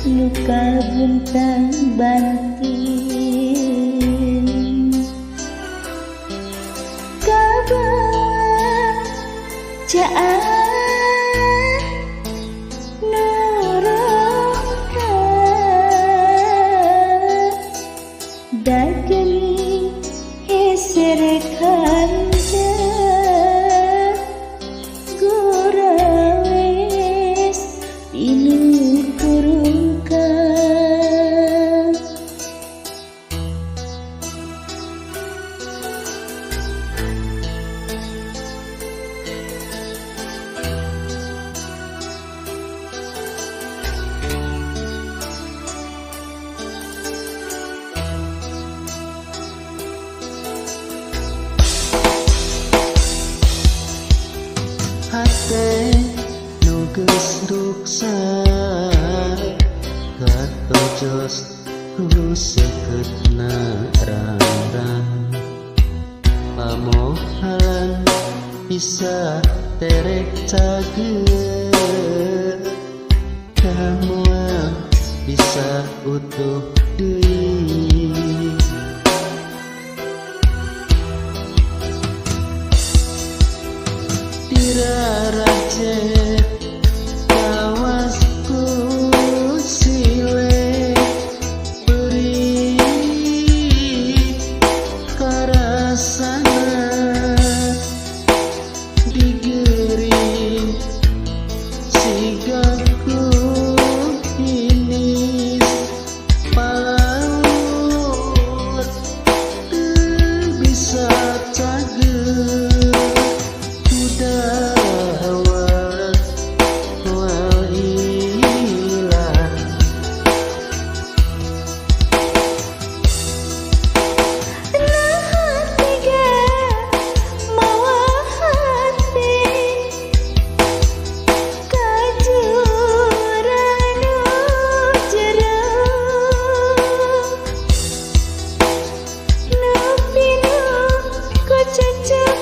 luka buntang banting kabar jaan nuraka dageni heserekan gorawes inu kurungka hate nugas ruksa katojos kuseketna rarang pamohalan bisa terek cager kamu bisa utuh deui dirarajet kawasku sile beri karasana digeri sigaku ini palaut bisa cager dawat wailah hatiga mawa hati kajuranu jeruk nupinu ku cecek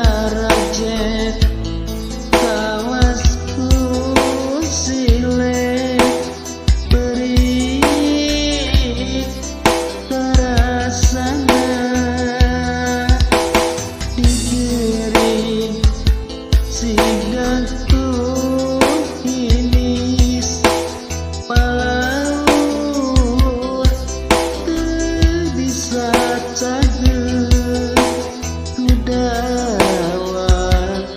dirarajet kawasku sile beri karasana digeri sigaku ini palaut bisa cager dawat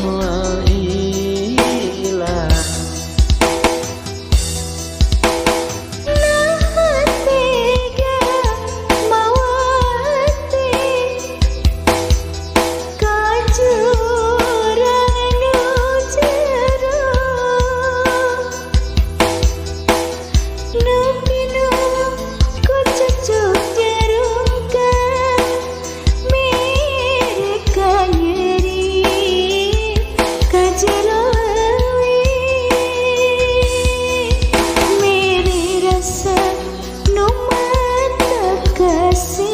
wailah hatiga mawa hati kajuranu jeruk nupinu ku cecuk jerungka kasih